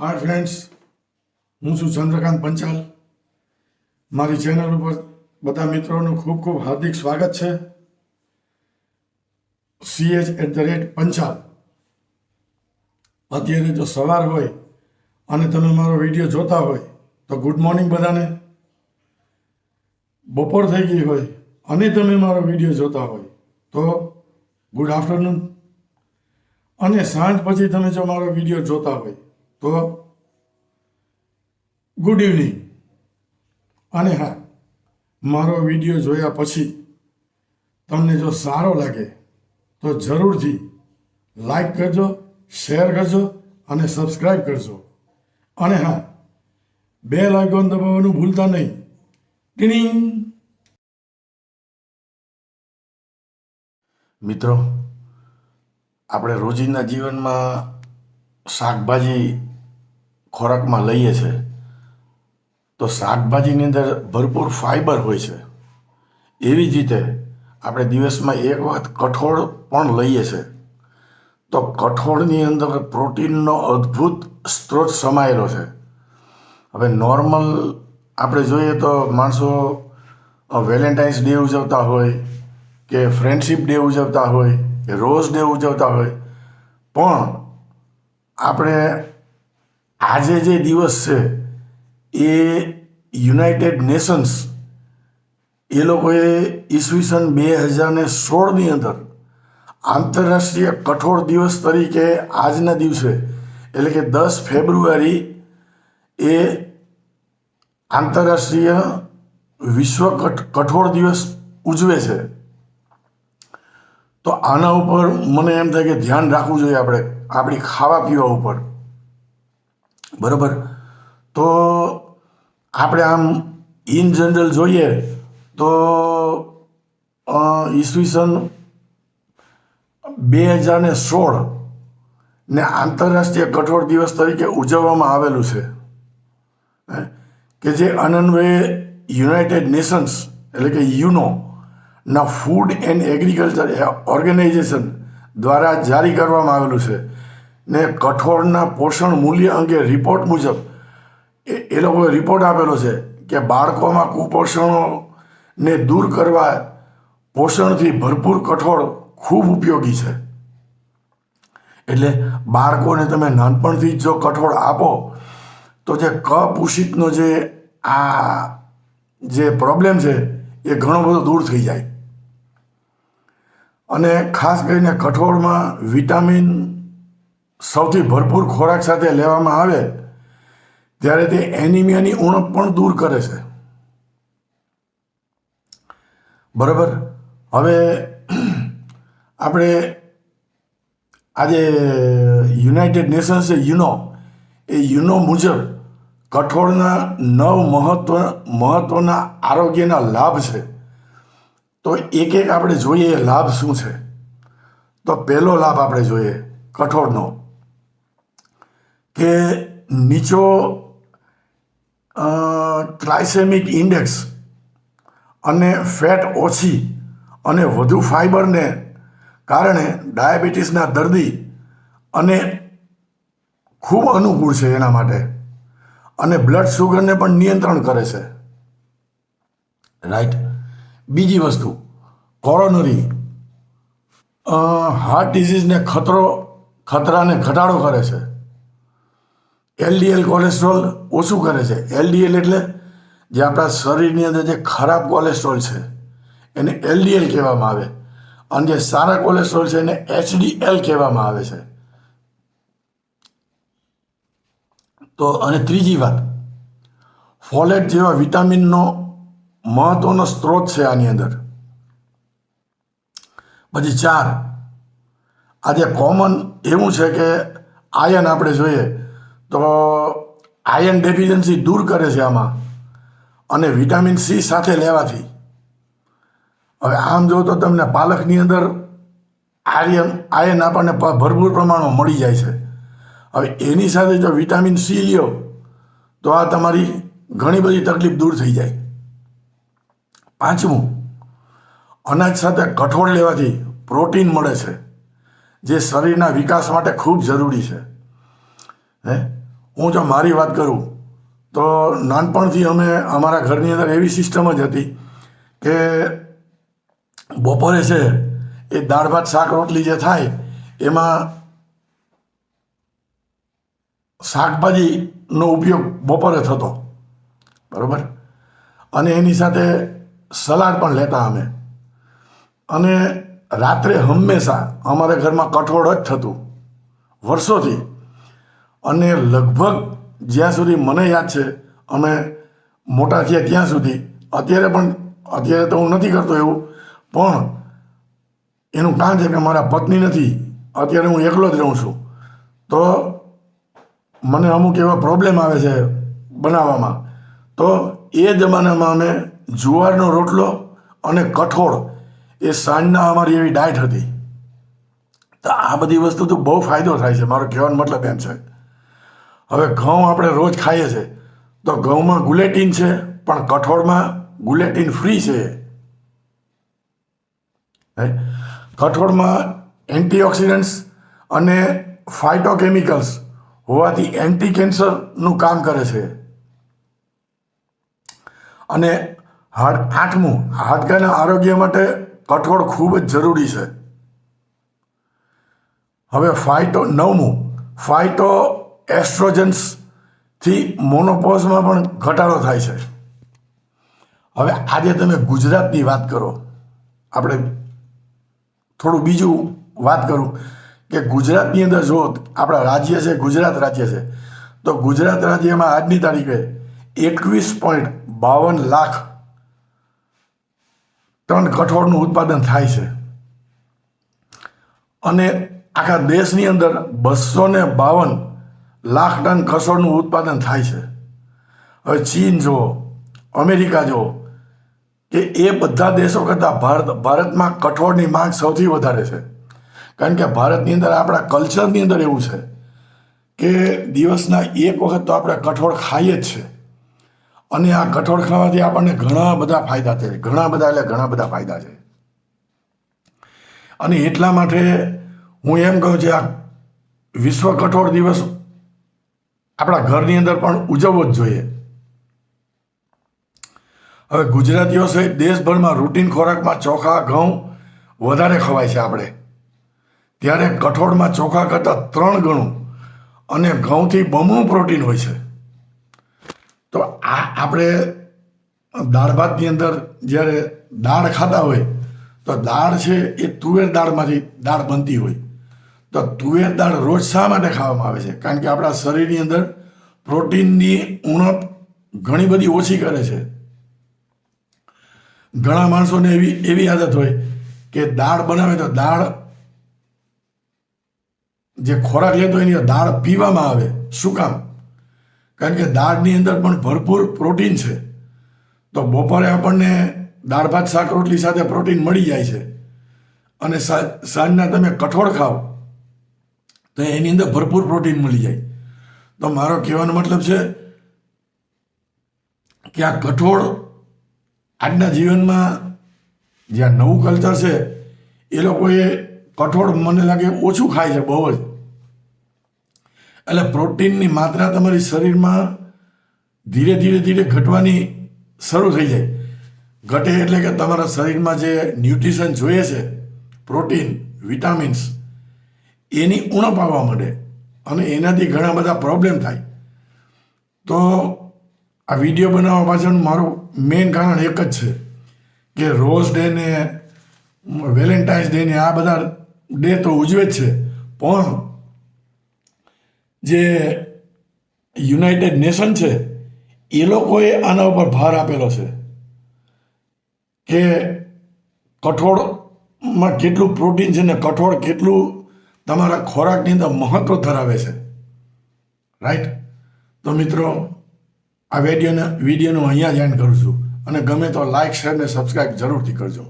Hi friends, હું છું ચંદ્રકાંત પંચાલ. મારી ચેનલ ઉપર બધા મિત્રોનું ખૂબ ખૂબ હાર્દિક સ્વાગત છે. CH@પંચાલ. અત્યારે જો સવાર હોય અને તમે મારો વિડીયો જોતા હોય તો ગુડ મોર્નિંગ બધાને. બપોર થઈ ગઈ હોય અને તમે મારો વિડીયો જોતા હોય તો ગુડ આફ્ટરનૂન. અને સાંજ પછી તમે જો મારો વિડીયો જોતા હોય તો ગુડ ઇવનિંગ. અને હા, મારો વિડીયો જોયા પછી તમને જો સારો લાગે તો જરૂરથી લાઈક કરજો, શેર કરજો અને સબસ્ક્રાઈબ કરજો. અને હા, બેલ આઇકોન દબાવવાનું ભૂલતા નહીં. ટીનિંગ. મિત્રો, આપણે રોજિંદા જીવનમાં શાકભાજી ખોરાકમાં લઈએ છીએ તો શાકભાજીની અંદર ભરપૂર ફાઈબર હોય છે. એવી જ રીતે આપણે દિવસમાં એક વખત કઠોળ પણ લઈએ છીએ તો કઠોળની અંદર પ્રોટીનનો અદ્ભુત સ્ત્રોત સમાયેલો છે. હવે નોર્મલ આપણે જોઈએ તો માણસો વેલેન્ટાઇન્સ ડે ઉજવતા હોય કે ફ્રેન્ડશિપ ડે ઉજવતા હોય કે રોઝ ડે ઉજવતા હોય, પણ આપણે આજે જે દિવસ છે એ યુનાઇટેડ નેશન્સ એ લોકોએ ઈસવીસન 2016ની અંદર આંતરરાષ્ટ્રીય કઠોળ દિવસ તરીકે આજના દિવસે એટલે કે 10 ફેબ્રુઆરી એ આંતરરાષ્ટ્રીય વિશ્વ કઠોળ દિવસ ઉજવે છે. તો આના ઉપર મને એમ થાય કે ધ્યાન રાખવું જોઈએ આપણે આપણી ખાવા પીવા ઉપર. બરાબર? તો આપણે આમ ઇન જનરલ જોઈએ તો ઈસવીસન 2016 ને આંતરરાષ્ટ્રીય કઠોળ દિવસ તરીકે ઉજવવામાં આવેલું છે કે જે અન્વયે યુનાઇટેડ નેશન્સ એટલે કે યુનો ના ફૂડ એન્ડ એગ્રીકલ્ચર ઓર્ગેનાઇઝેશન દ્વારા જારી કરવામાં આવેલું છે. ને કઠોળના પોષણ મૂલ્ય અંગે રિપોર્ટ મુજબ એ લોકોએ રિપોર્ટ આપેલો છે કે બાળકોમાં કુપોષણને દૂર કરવા પોષણથી ભરપૂર કઠોળ ખૂબ ઉપયોગી છે. એટલે બાળકોને તમે નાનપણથી જો કઠોળ આપો તો જે કપોષિતનો જે પ્રોબ્લેમ છે એ ઘણો બધો દૂર થઈ જાય. અને ખાસ કરીને કઠોળમાં વિટામિન સૌથી ભરપૂર ખોરાક સાથે લેવામાં આવે ત્યારે તે એનિમિયાની ઉણપ પણ દૂર કરે છે. બરાબર? હવે આપણે આજે યુનાઇટેડ નેશન્સ યુનો એ યુનો મુજબ કઠોળના 9 મહત્વના આરોગ્યના લાભ છે. તો એક એક આપણે જોઈએ એ લાભ શું છે. તો પહેલો લાભ આપણે જોઈએ કઠોળનો કે નીચો ગ્લાયસેમિક ઇન્ડેક્સ અને ફેટ ઓછી અને વધુ ફાઈબરને કારણે ડાયાબિટીસના દર્દી અને ખૂબ અનુકૂળ છે એના માટે. અને બ્લડ શુગરને પણ નિયંત્રણ કરે છે. રાઈટ? બીજી વસ્તુ, કોરોનરી હાર્ટ ડિઝીઝને ખતરાને ઘટાડો કરે છે. LDL કોલેસ્ટ્રોલ ઓછું કરે છે. LDL એટલે જે આપણા શરીરની અંદર જે ખરાબ કોલેસ્ટ્રોલ છે એને LDL કહેવામાં આવે અને જે સારા કોલેસ્ટ્રોલ છે એને HDL કહેવામાં આવે છે. તો અને ત્રીજી વાત, ફોલેટ જેવા વિટામિનનો મહત્વનો સ્ત્રોત છે આની અંદર. પછી 4, આજે કોમન એવું છે કે આયર્ન આપણે જોઈએ તો આયર્ન ડેફિશિયન્સી દૂર કરે છે આમાં અને વિટામિન C સાથે લેવાથી. હવે આમ જો તો તમને પાલકની અંદર આયર્ન આપણને ભરપૂર પ્રમાણમાં મળી જાય છે. હવે એની સાથે જો વિટામિન C લ્યો તો આ તમારી ઘણી બધી તકલીફ દૂર થઈ જાય. 5મું, અનાજ સાથે કઠોળ લેવાથી પ્રોટીન મળે છે જે શરીરના વિકાસ માટે ખૂબ જરૂરી છે. હું જો મારી વાત કરું તો નાનપણથી અમે અમારા ઘરની અંદર એવી સિસ્ટમ જ હતી કે બપોરે છે એ દાળ ભાત શાક રોટલી જે થાય એમાં શાકભાજીનો ઉપયોગ બપોરે થતો, બરાબર, અને એની સાથે સલાડ પણ લેતા અમે. અને રાત્રે હંમેશા અમારા ઘરમાં કઠોળ જ થતું વર્ષોથી. અને લગભગ જ્યાં સુધી મને યાદ છે અમે મોટા થયા ત્યાં સુધી, અત્યારે તો હું નથી કરતો એવું, પણ એનું કારણ છે કે મારા પત્ની નથી, અત્યારે હું એકલો જ રહું છું, તો મને અમુક એવા પ્રોબ્લેમ આવે છે બનાવવામાં. તો એ જમાનામાં અમે જુવારનો રોટલો અને કઠોળ એ સાંજના અમારી એવી ડાયટ હતી. તો આ બધી વસ્તુ તો બહુ ફાયદો થાય છે, મારો કહેવાનો મતલબ એમ છે. હવે ઘઉં આપણે રોજ ખાઈએ છીએ તો ઘઉંમાં ગુલેટિન છે, પણ કઠોળમાં ગુલેટિન ફ્રી છે. કઠોળમાં એન્ટીઓક્સિડન્ટ્સ અને ફાઇટોકેમિકલ્સ હોવાથી એન્ટી કેન્સરનું કામ કરે છે. અને આઠમું, હાડકાના આરોગ્ય માટે કઠોળ ખૂબ જ જરૂરી છે. હવે નવમું, ફાઇટો એસ્ટ્રોજન્સથી મોનોપોઝમાં પણ ઘટાડો થાય છે. હવે આજે તમે ગુજરાતની વાત કરો, આપણે થોડું બીજું વાત કરું કે ગુજરાતની અંદર જો આપણા રાજ્ય છે, ગુજરાત રાજ્ય છે, તો ગુજરાત રાજ્યમાં આજની તારીખે 21.52 લાખ ટન કઠોળનું ઉત્પાદન થાય છે. અને આખા દેશની અંદર 252 લાખ ટન કઠોળનું ઉત્પાદન થાય છે. હવે ચીન જુઓ, અમેરિકા જુઓ, કે એ બધા દેશો કરતાં ભારતમાં કઠોળની માંગ સૌથી વધારે છે. કારણ કે ભારતની અંદર આપણા કલ્ચરની અંદર એવું છે કે દિવસના એક વખત તો આપણે કઠોળ ખાઈએ જ છે. અને આ કઠોળ ખાવાથી આપણને ઘણા બધા ફાયદા છે, ઘણા બધા ફાયદા છે. અને એટલા માટે હું એમ કહું છું, આ વિશ્વ કઠોળ દિવસ આપણા ઘરની અંદર પણ ઉજવવો જ જોઈએ. હવે ગુજરાતીઓ સહિત દેશભરમાં રૂટીન ખોરાકમાં ચોખા, ઘઉં વધારે ખવાય છે આપણે, ત્યારે કઠોળમાં ચોખા કરતાં 3 ગણું અને ઘઉંથી બમણું પ્રોટીન હોય છે. તો આ આપણે દાળ ભાતની અંદર જ્યારે દાળ ખાતા હોય તો દાળ છે એ તુવેર દાળમાંથી દાળ બનતી હોય. તો તુવેર દાળ રોજ શા માટે ખાવામાં આવે છે? કારણ કે આપણા શરીરની અંદર પ્રોટીનની ઉણપ ઘણી બધી ઓછી કરે છે. ઘણા માણસોને એવી આદત હોય કે દાળ બનાવે તો દાળ જે ખોરાક લેતો હોય એની દાળ પીવામાં આવે. શું કામ? કારણ કે દાળની અંદર પણ ભરપૂર પ્રોટીન છે. તો બપોરે આપણને દાળ ભાત શાક રોટલી સાથે પ્રોટીન મળી જાય છે. અને સાંજના તમે કઠોળ ખાઓ તો એની અંદર ભરપૂર પ્રોટીન મળી જાય. તો મારો કહેવાનો મતલબ છે કે આ કઠોળ આજના જીવનમાં જે આ નવું કલ્ચર છે એ લોકોએ કઠોળ મને લાગે ઓછું ખાય છે બહુ જ. એટલે પ્રોટીનની માત્રા તમારી શરીરમાં ધીરે ધીરે ઘટવાની શરૂ થઈ જાય. ઘટે એટલે કે તમારા શરીરમાં જે ન્યુટ્રિશન જોઈએ છે, પ્રોટીન, વિટામિન્સ, એની ઉણપ આવવા માંડે અને એનાથી ઘણા બધા પ્રોબ્લેમ થાય. તો આ વિડીયો બનાવવા પાછળનું મારું મેઇન કારણ એક જ છે કે રોઝ ડે ને વેલેન્ટાઇન્સ ડે ને આ બધા ડે તો ઉજવે જ છે, પણ જે યુનાઇટેડ નેશન છે એ લોકોએ આના ઉપર ભાર આપેલો છે કે કઠોળમાં કેટલું પ્રોટીન છે ને કઠોળ કેટલું તમારા ખોરાકની અંદર મહત્વ ધરાવે છે. રાઈટ? તો મિત્રો, આ વિડીયોનું અહીંયા જ એન્ડ કરું છું. અને ગમે તો લાઇક, શેર ને સબસ્ક્રાઈબ જરૂરથી કરજો.